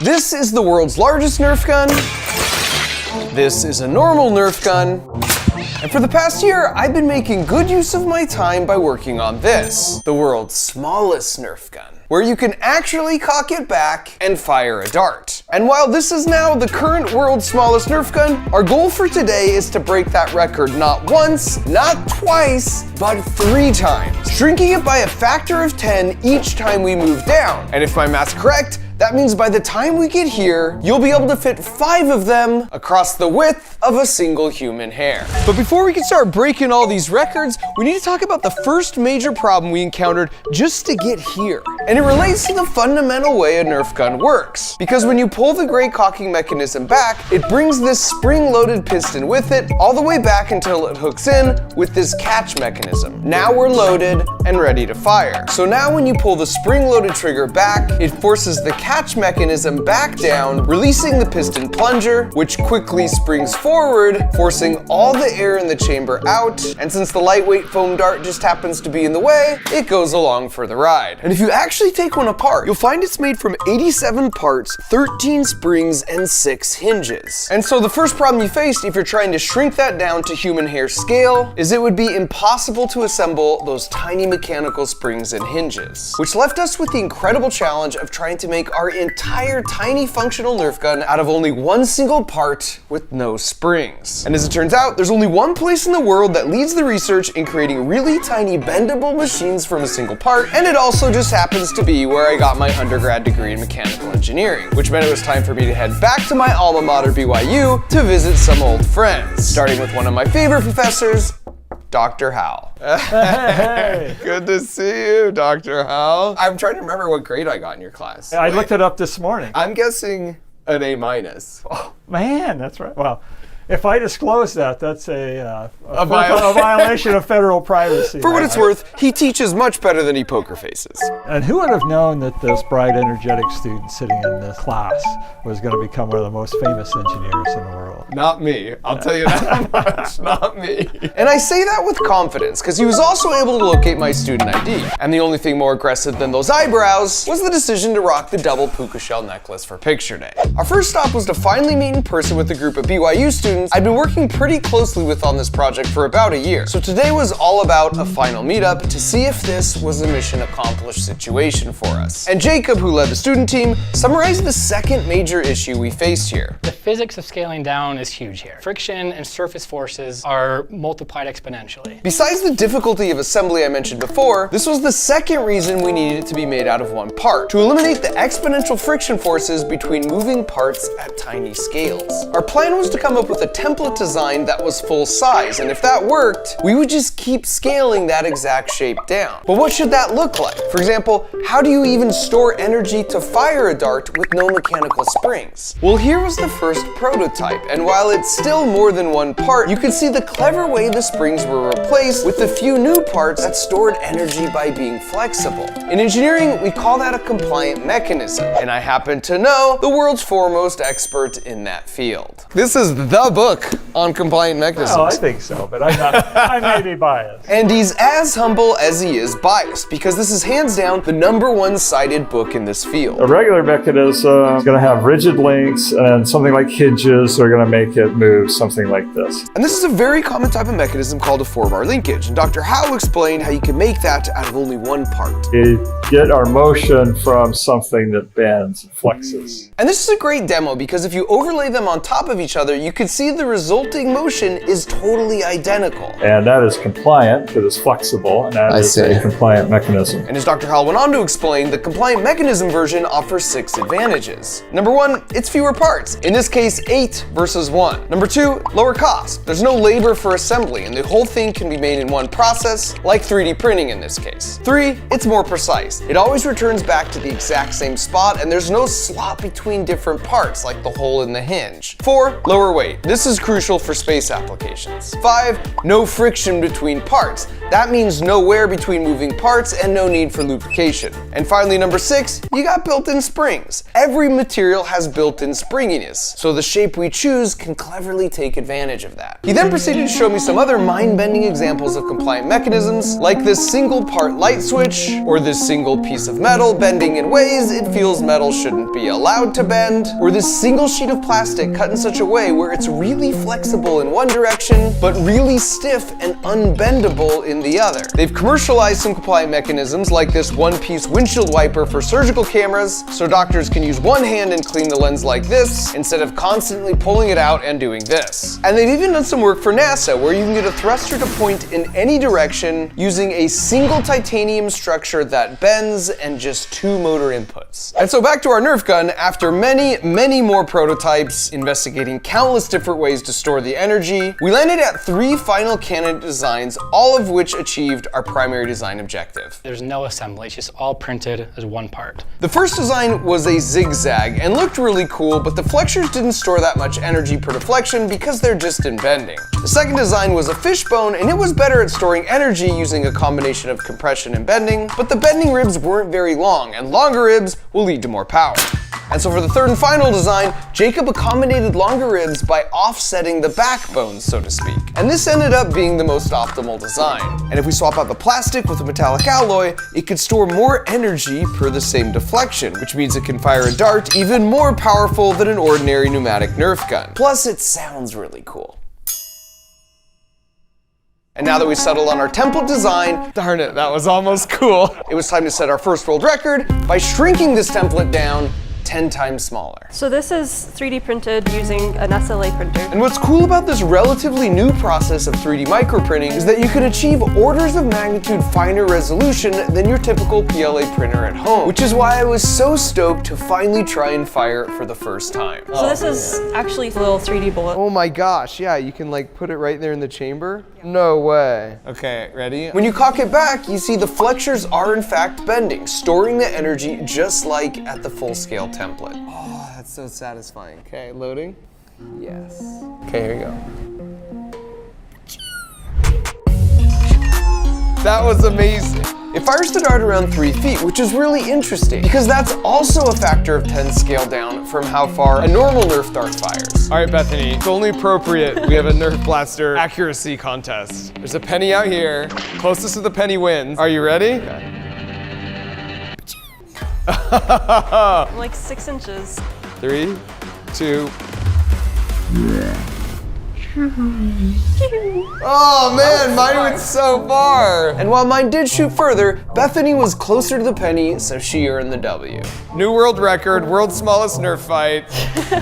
This is the world's largest Nerf gun. This is a normal Nerf gun. And for the past year, I've been making good use of my time by working on this, the world's smallest Nerf gun, where you can actually cock it back and fire a dart. And while this is now the current world's smallest Nerf gun, our goal for today is to break that record not once, not twice, but 3 times, shrinking it by a factor of 10 each time we move down. And if my math's correct, that means by the time we get here, you'll be able to fit 5 of them across the width of a single human hair. But before we can start breaking all these records, we need to talk about the first major problem we encountered just to get here. And it relates to the fundamental way a Nerf gun works. Because when you pull the gray cocking mechanism back, it brings this spring-loaded piston with it all the way back until it hooks in with this catch mechanism. Now we're loaded and ready to fire. So now when you pull the spring-loaded trigger back, it forces the catch mechanism back down, releasing the piston plunger, which quickly springs forward, forcing all the air in the chamber out. And since the lightweight foam dart just happens to be in the way, it goes along for the ride. And if you actually take one apart, you'll find it's made from 87 parts, 13 springs, and 6 hinges. And so the first problem you faced if you're trying to shrink that down to human hair scale is it would be impossible to assemble those tiny mechanical springs and hinges, which left us with the incredible challenge of trying to make our entire tiny functional Nerf gun out of only one single part with no springs. And as it turns out, there's only one place in the world that leads the research in creating really tiny bendable machines from a single part, and it also just happens to be where I got my undergrad degree in mechanical engineering, which meant it was time for me to head back to my alma mater, BYU, to visit some old friends, starting with one of my favorite professors, Dr. Howell. Hey. Good to see you, Dr. Howell. I'm trying to remember what grade I got in your class. I looked it up this morning. I'm guessing an A-. Oh, man, that's right. Well, if I disclose that, that's a violation of federal privacy. For what it's worth, he teaches much better than he poker faces. And who would have known that this bright, energetic student sitting in this class was going to become one of the most famous engineers in the world? Not me. I'll tell you that much. Not me. And I say that with confidence, because he was also able to locate my student ID. And the only thing more aggressive than those eyebrows was the decision to rock the double puka shell necklace for picture day. Our first stop was to finally meet in person with a group of BYU students I'd been working pretty closely with on this project for about a year. So today was all about a final meetup to see if this was a mission accomplished situation for us. And Jacob, who led the student team, summarized the second major issue we faced here. The physics of scaling down is huge here. Friction and surface forces are multiplied exponentially. Besides the difficulty of assembly I mentioned before, this was the second reason we needed it to be made out of one part, to eliminate the exponential friction forces between moving parts at tiny scales. Our plan was to come up with a template design that was full size, and if that worked, we would just keep scaling that exact shape down. But what should that look like? For example, how do you even store energy to fire a dart with no mechanical springs? Well, here was the first prototype, and while it's still more than one part, you could see the clever way the springs were replaced with a few new parts that stored energy by being flexible. In engineering, we call that a compliant mechanism, and I happen to know the world's foremost expert in that field. This is the book on compliant mechanisms. Oh, I think so, but I may be biased. And he's as humble as he is biased, because this is hands down the #1 cited book in this field. A regular mechanism is going to have rigid links, and something like hinges are going to make it move something like this. And this is a very common type of mechanism called a 4-bar linkage, and Dr. Howe explained how you can make that out of only one part. We get our motion from something that bends and flexes. And this is a great demo because if you overlay them on top of each other, you can see the resulting motion is totally identical. And that is compliant because it's flexible, and that is a compliant mechanism. And as Dr. Howell went on to explain, the compliant mechanism version offers 6 advantages. Number 1, it's fewer parts. In this case, 8 versus 1. Number 2, lower cost. There's no labor for assembly, and the whole thing can be made in one process, like 3D printing in this case. 3, it's more precise. It always returns back to the exact same spot, and there's no slop between different parts, like the hole in the hinge. 4, lower weight. This is crucial for space applications. 5, no friction between parts. That means no wear between moving parts and no need for lubrication. And finally, number 6, you got built-in springs. Every material has built-in springiness, so the shape we choose can cleverly take advantage of that. He then proceeded to show me some other mind-bending examples of compliant mechanisms, like this single-part light switch, or this single piece of metal bending in ways it feels metal shouldn't be allowed to bend, or this single sheet of plastic cut in such a way where it's really flexible in one direction, but really stiff and unbendable in the other. They've commercialized some compliant mechanisms like this one-piece windshield wiper for surgical cameras, so doctors can use one hand and clean the lens like this, instead of constantly pulling it out and doing this. And they've even done some work for NASA, where you can get a thruster to point in any direction using a single titanium structure that bends and just 2 motor inputs. And so back to our Nerf gun, after many more prototypes, investigating countless different ways to store the energy, we landed at 3 final candidate designs, all of which achieved our primary design objective. There's no assembly, it's just all printed as one part. The first design was a zigzag and looked really cool, but the flexures didn't store that much energy per deflection because they're just in bending. The second design was a fishbone, and it was better at storing energy using a combination of compression and bending, but the bending ribs weren't very long, and longer ribs will lead to more power. And so for the third and final design, Jacob accommodated longer ribs by offsetting the backbone, so to speak. And this ended up being the most optimal design. And if we swap out the plastic with a metallic alloy, it could store more energy per the same deflection, which means it can fire a dart even more powerful than an ordinary pneumatic Nerf gun. Plus, it sounds really cool. And now that we've settled on our template design, darn it, that was almost cool. It was time to set our first world record by shrinking this template down 10 times smaller. So this is 3D printed using an SLA printer. And what's cool about this relatively new process of 3D microprinting is that you can achieve orders of magnitude finer resolution than your typical PLA printer at home, which is why I was so stoked to finally try and fire it for the first time. So this is actually a little 3D bullet. Oh my gosh, yeah, you can like put it right there in the chamber? No way. Okay, ready? When you cock it back, you see the flexures are in fact bending, storing the energy just like at the full scale template. Oh, that's so satisfying. Okay, loading. Yes. Okay, here you go. That was amazing. It fires the dart around 3 feet, which is really interesting because that's also a factor of 10 scale down from how far a normal Nerf dart fires. All right, Bethany, it's only appropriate we have a Nerf blaster accuracy contest. There's a penny out here. Closest to the penny wins. Are you ready? Okay. Like 6 inches. 3, 2. Oh man, mine went so far! And while mine did shoot further, Bethany was closer to the penny, so she earned the W. New world record, world's smallest Nerf fight.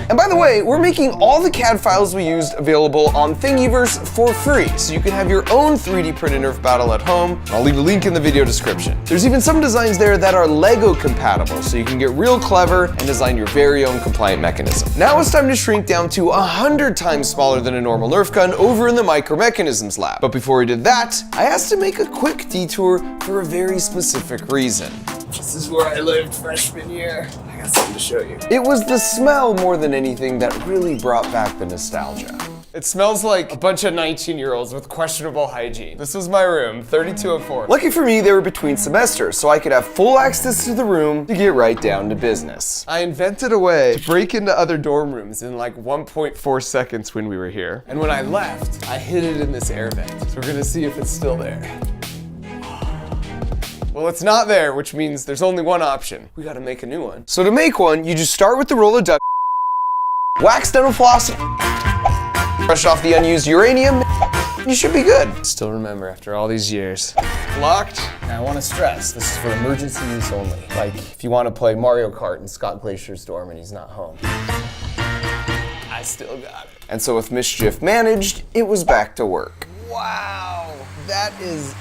And by the way, we're making all the CAD files we used available on Thingiverse for free, so you can have your own 3D printed Nerf battle at home. I'll leave a link in the video description. There's even some designs there that are Lego compatible, so you can get real clever and design your very own compliant mechanism. Now it's time to shrink down to 100 times smaller than a normal Nerf gun over in the Micromechanisms lab. But before we did that, I asked to make a quick detour for a very specific reason. This is where I lived freshman year. I got something to show you. It was the smell more than anything that really brought back the nostalgia. It smells like a bunch of 19-year-olds with questionable hygiene. This was my room, 3204. Lucky for me, they were between semesters, so I could have full access to the room to get right down to business. I invented a way to break into other dorm rooms in like 1.4 seconds when we were here. And when I left, I hid it in this air vent. So we're gonna see if it's still there. Well, it's not there, which means there's only one option. We gotta make a new one. So to make one, you just start with the roll of duct, wax dental floss, brush off the unused uranium, you should be good. Still remember after all these years. Locked. Now I want to stress, this is for emergency use only. Like if you want to play Mario Kart in Scott Glacier's dorm and he's not home. I still got it. And so with mischief managed, it was back to work. Wow, that is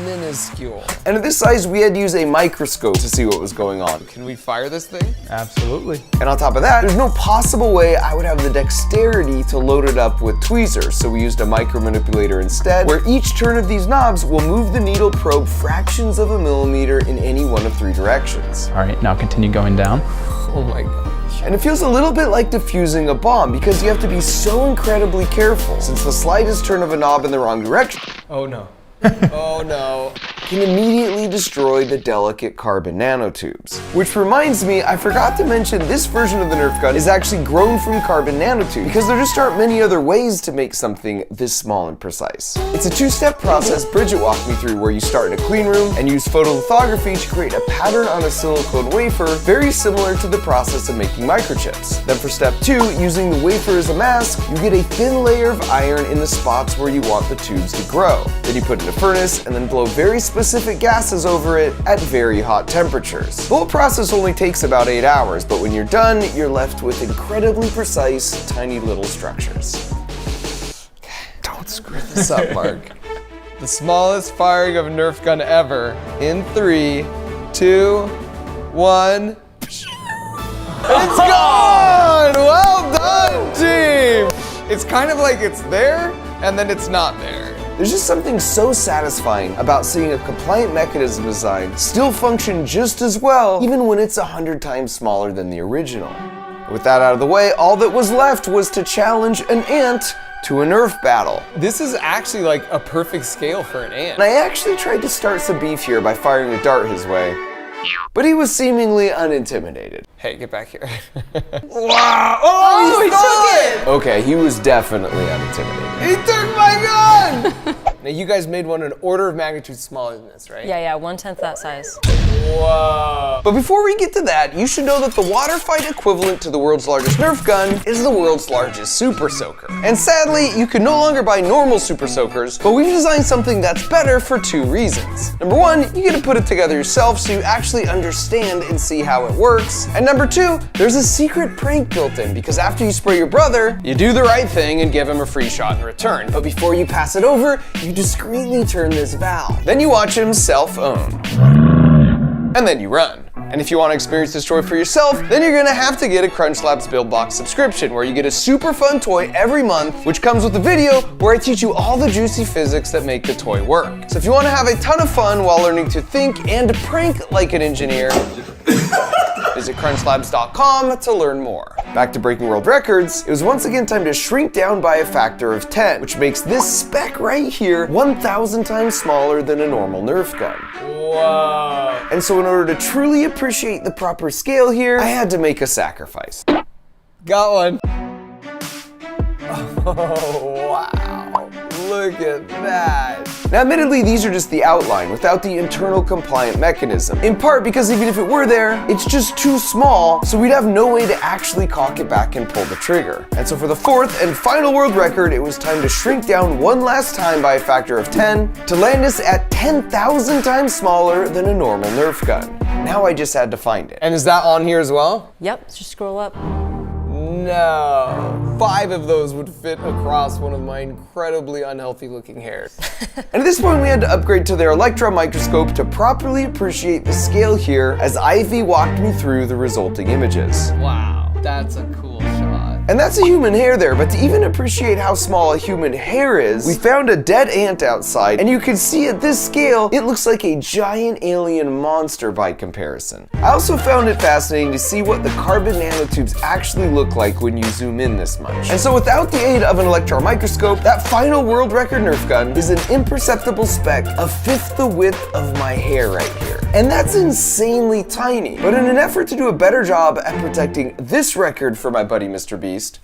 minuscule. And at this size, we had to use a microscope to see what was going on. Can we fire this thing? Absolutely. And on top of that, there's no possible way I would have the dexterity to load it up with tweezers, so we used a micro manipulator instead, where each turn of these knobs will move the needle probe fractions of a millimeter in any one of 3 directions. All right, now continue going down. Oh my gosh. And it feels a little bit like defusing a bomb because you have to be so incredibly careful since the slightest turn of a knob in the wrong direction. Oh no. Oh no. Can immediately destroy the delicate carbon nanotubes. Which reminds me, I forgot to mention this version of the Nerf gun is actually grown from carbon nanotubes because there just aren't many other ways to make something this small and precise. It's a two-step process Bridget walked me through where you start in a clean room and use photolithography to create a pattern on a silicone wafer very similar to the process of making microchips. Then for step 2, using the wafer as a mask, you get a thin layer of iron in the spots where you want the tubes to grow. Then you put it in a furnace and then blow very specific gases over it at very hot temperatures. The whole process only takes about 8 hours, but when you're done, you're left with incredibly precise, tiny little structures. Don't screw this up, Mark. The smallest firing of a Nerf gun ever. In 3, 2, 1. It's gone! Well done, team! It's kind of like it's there, and then it's not there. There's just something so satisfying about seeing a compliant mechanism design still function just as well, even when it's 100 times smaller than the original. With that out of the way, all that was left was to challenge an ant to a Nerf battle. This is actually like a perfect scale for an ant. And I actually tried to start some beef here by firing a dart his way, but he was seemingly unintimidated. Hey, get back here. Wow! Oh, he took it! Okay, he was definitely unintimidated. He took my gun! Now you guys made one an order of magnitude smaller than this, right? Yeah, 1/10 that size. Whoa. But before we get to that, you should know that the water fight equivalent to the world's largest Nerf gun is the world's largest Super Soaker. And sadly, you can no longer buy normal Super Soakers, but we've designed something that's better for 2 reasons. Number 1, you get to put it together yourself so you actually understand and see how it works. And number 2, there's a secret prank built in because after you spray your brother, you do the right thing and give him a free shot in return. But before you pass it over, you discreetly turn this valve. Then you watch him self-own. And then you run. And if you want to experience this toy for yourself, then you're gonna have to get a Crunch Labs Build Box subscription where you get a super fun toy every month, which comes with a video where I teach you all the juicy physics that make the toy work. So if you want to have a ton of fun while learning to think and prank like an engineer, visit crunchlabs.com to learn more. Back to breaking world records, it was once again time to shrink down by a factor of 10, which makes this spec right here 1,000 times smaller than a normal Nerf gun. Whoa. And so in order to truly appreciate the proper scale here, I had to make a sacrifice. Got one. Oh, wow. Look at that. Now, admittedly, these are just the outline without the internal compliant mechanism. In part because even if it were there, it's just too small, so we'd have no way to actually cock it back and pull the trigger. And so for the 4th and final world record, it was time to shrink down one last time by a factor of 10 to land us at 10,000 times smaller than a normal Nerf gun. Now I just had to find it. And is that on here as well? Yep, just scroll up. No, 5 of those would fit across one of my incredibly unhealthy looking hairs. And at this point we had to upgrade to their electron microscope to properly appreciate the scale here as Ivy walked me through the resulting images. Wow, that's a cool shot. And that's a human hair there, but to even appreciate how small a human hair is, we found a dead ant outside, and you can see at this scale, it looks like a giant alien monster by comparison. I also found it fascinating to see what the carbon nanotubes actually look like when you zoom in this much. And so without the aid of an electron microscope, that final world record Nerf gun is an imperceptible speck a 1/5 the width of my hair right here. And that's insanely tiny. But in an effort to do a better job at protecting this record for my buddy Mr. Beast,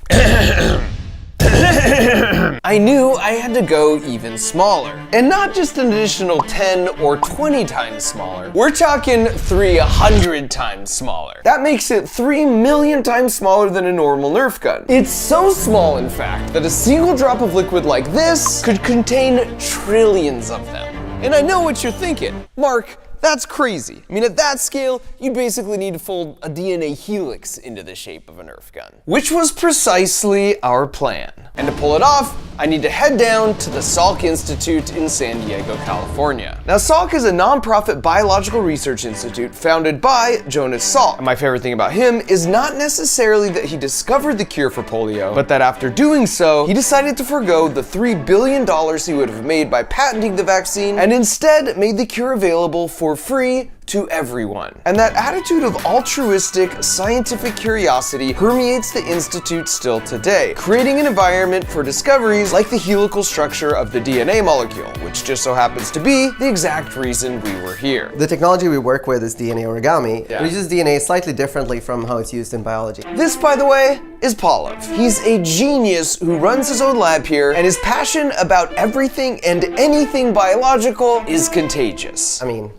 I knew I had to go even smaller. And not just an additional 10 or 20 times smaller. We're talking 300 times smaller. That makes it 3 million times smaller than a normal Nerf gun. It's so small, in fact, that a single drop of liquid like this could contain trillions of them. And I know what you're thinking. Mark, that's crazy. I mean, at that scale, you basically need to fold a DNA helix into the shape of a Nerf gun. Which was precisely our plan. And to pull it off, I need to head down to the Salk Institute in San Diego, California. Now, Salk is a nonprofit biological research institute founded by Jonas Salk. And my favorite thing about him is not necessarily that he discovered the cure for polio, but that after doing so, he decided to forego the $3 billion he would have made by patenting the vaccine and instead made the cure available for for free to everyone. And that attitude of altruistic, scientific curiosity permeates the Institute still today, creating an environment for discoveries like the helical structure of the DNA molecule, which just so happens to be the exact reason we were here. The technology we work with is DNA origami. Yeah. It uses DNA slightly differently from how it's used in biology. This, by the way, is Pallav. He's a genius who runs his own lab here, and his passion about everything and anything biological is contagious. I mean,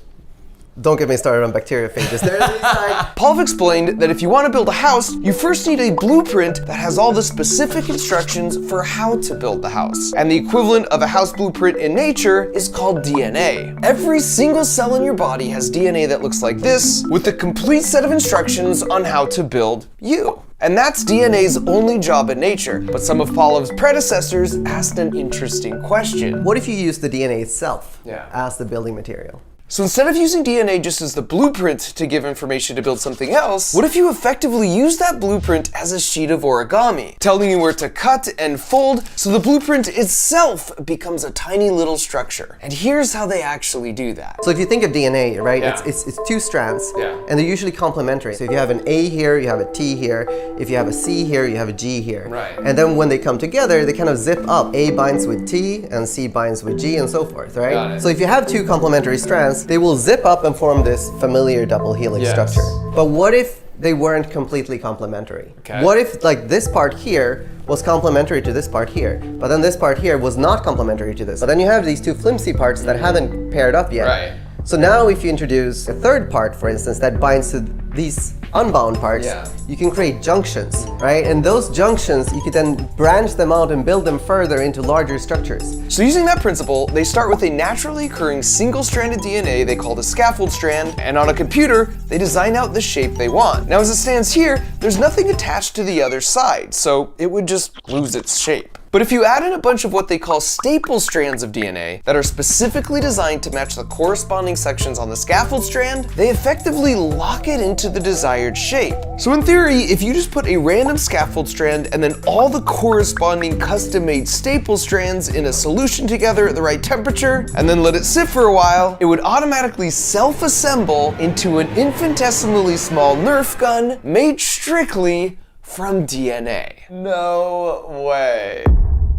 don't get me started on bacteriophages. There's this side. Pallav explained that if you want to build a house, you first need a blueprint that has all the specific instructions for how to build the house. And the equivalent of a house blueprint in nature is called DNA. Every single cell in your body has DNA that looks like this, with a complete set of instructions on how to build you. And that's DNA's only job in nature. But some of Pallav's predecessors asked an interesting question. What if you use the DNA itself Yeah. as the building material? So instead of using DNA just as the blueprint to give information to build something else, what if you effectively use that blueprint as a sheet of origami, telling you where to cut and fold so the blueprint itself becomes a tiny little structure? And here's how they actually do that. So if you think of DNA, right, Yeah. it's two strands, Yeah. and they're usually complementary. So if you have an A here, you have a T here. If you have a C here, you have a G here. Right. And then when they come together, they kind of zip up. A binds with T, and C binds with G, and so forth, right? Got it. So if you have two complementary strands, they will zip up and form this familiar double helix Yes. structure. But what if they weren't completely complementary? Okay. What if like this part here was complementary to this part here, but then this part here was not complementary to this? But then you have these two flimsy parts that haven't paired up yet. Right. So now if you introduce a third part, for instance, that binds to these unbound parts, Yeah. you can create junctions, right? And those junctions, you could then branch them out and build them further into larger structures. So using that principle, they start with a naturally occurring single-stranded DNA they call the scaffold strand, and on a computer, they design out the shape they want. Now as it stands here, there's nothing attached to the other side, so it would just lose its shape. But if you add in a bunch of what they call staple strands of DNA that are specifically designed to match the corresponding sections on the scaffold strand, they effectively lock it into the desired shape. So in theory, if you just put a random scaffold strand and then all the corresponding custom-made staple strands in a solution together at the right temperature, and then let it sit for a while, it would automatically self-assemble into an infinitesimally small Nerf gun made strictly from DNA. No way.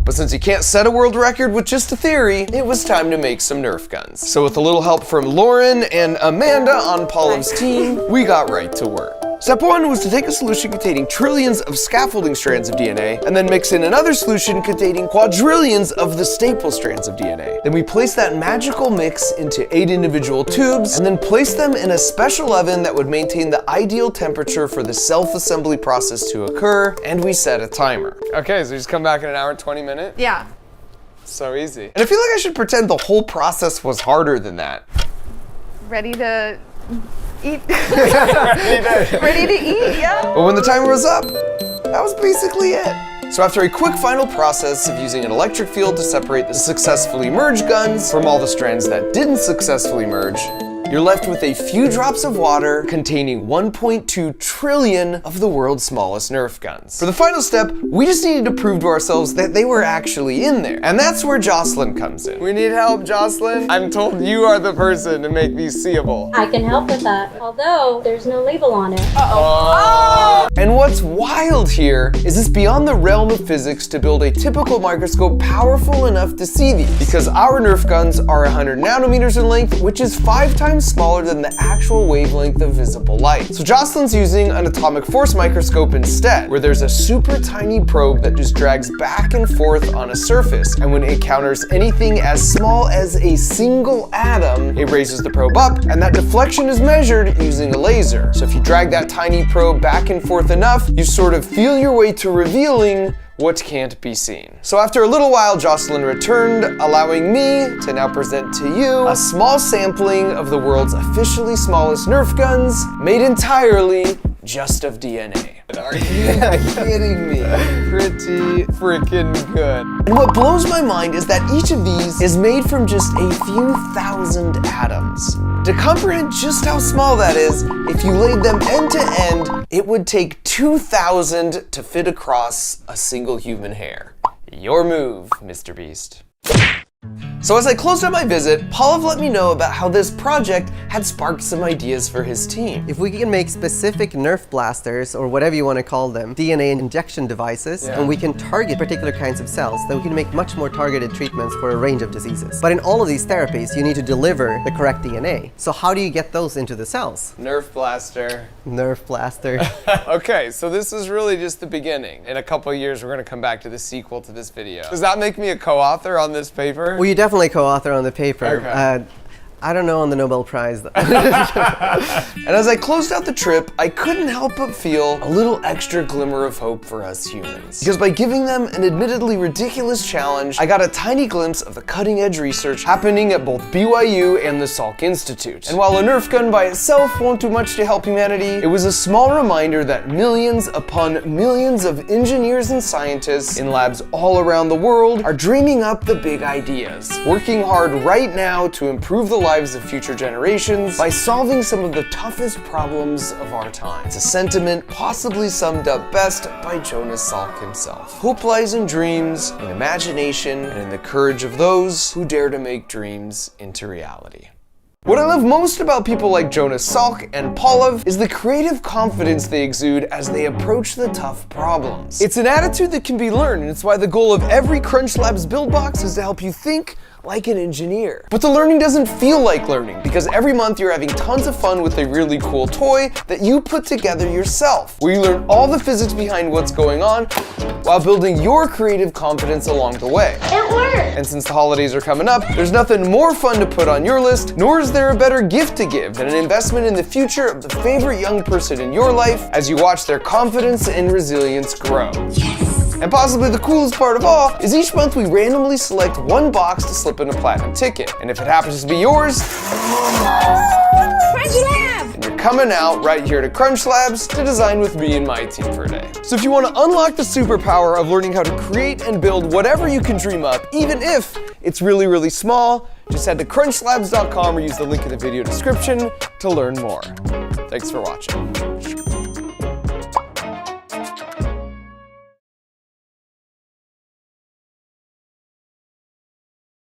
But since you can't set a world record with just a theory, it was time to make some Nerf guns. So with a little help from Lauren and Amanda on Pallav's team, we got right to work. Step one was to take a solution containing trillions of scaffolding strands of DNA and then mix in another solution containing quadrillions of the staple strands of DNA. Then we placed that magical mix into 8 individual tubes and then placed them in a special oven that would maintain the ideal temperature for the self-assembly process to occur, and we set a timer. Okay, so just come back in an hour and 20 minutes? Yeah. So easy. And I feel like I should pretend the whole process was harder than that. Ready to eat. Ready to eat, yeah. But when the timer was up, that was basically it. So after a quick final process of using an electric field to separate the successfully merged guns from all the strands that didn't successfully merge, you're left with a few drops of water containing 1.2 trillion of the world's smallest Nerf guns. For the final step, we just needed to prove to ourselves that they were actually in there. And that's where Jocelyn comes in. We need help, Jocelyn. I'm told you are the person to make these seeable. I can help with that, although there's no label on it. And what's wild here is it's beyond the realm of physics to build a typical microscope powerful enough to see these, because our Nerf guns are 100 nanometers in length, which is 5 times smaller than the actual wavelength of visible light. So Jocelyn's using an atomic force microscope instead, where there's a super tiny probe that just drags back and forth on a surface, and when it encounters anything as small as a single atom, it raises the probe up, and that deflection is measured using a laser. So if you drag that tiny probe back and forth enough, you sort of feel your way to revealing what can't be seen. So after a little while, Jocelyn returned, allowing me to now present to you a small sampling of the world's officially smallest Nerf guns, made entirely just of DNA. Are you kidding me? Pretty freaking good. And what blows my mind is that each of these is made from just a few thousand atoms. To comprehend just how small that is, if you laid them end to end, it would take 2,000 to fit across a single human hair. Your move, Mr. Beast. So as I closed out my visit, Pallav let me know about how this project had sparked some ideas for his team. If we can make specific Nerf blasters, or whatever you want to call them, DNA injection devices, and we can target particular kinds of cells, then we can make much more targeted treatments for a range of diseases. But in all of these therapies, you need to deliver the correct DNA. So how do you get those into the cells? Nerf blaster. Nerf blaster. Okay, so this is really just the beginning. In a couple of years, we're going to come back to the sequel to this video. Does that make me a co-author on this paper? Well, you definitely co-author on the paper. Okay. I don't know on the Nobel Prize. And as I closed out the trip, I couldn't help but feel a little extra glimmer of hope for us humans. Because by giving them an admittedly ridiculous challenge, I got a tiny glimpse of the cutting-edge research happening at both BYU and the Salk Institute. And while a Nerf gun by itself won't do much to help humanity, it was a small reminder that millions upon millions of engineers and scientists in labs all around the world are dreaming up the big ideas, working hard right now to improve the lives of future generations by solving some of the toughest problems of our time. It's a sentiment possibly summed up best by Jonas Salk himself. Hope lies in dreams, in imagination, and in the courage of those who dare to make dreams into reality. What I love most about people like Jonas Salk and Pallav is the creative confidence they exude as they approach the tough problems. It's an attitude that can be learned, and it's why the goal of every Crunch Labs build box is to help you think like an engineer. But the learning doesn't feel like learning, because every month you're having tons of fun with a really cool toy that you put together yourself, where you learn all the physics behind what's going on while building your creative confidence along the way. It worked! And since the holidays are coming up, there's nothing more fun to put on your list, nor is there a better gift to give than an investment in the future of the favorite young person in your life as you watch their confidence and resilience grow. Yes! And possibly the coolest part of all is each month we randomly select one box to slip in a platinum ticket. And if it happens to be yours, and you're coming out right here to Crunch Labs to design with me and my team for a day. So if you want to unlock the superpower of learning how to create and build whatever you can dream up, even if it's really, really small, just head to crunchlabs.com or use the link in the video description to learn more. Thanks for watching.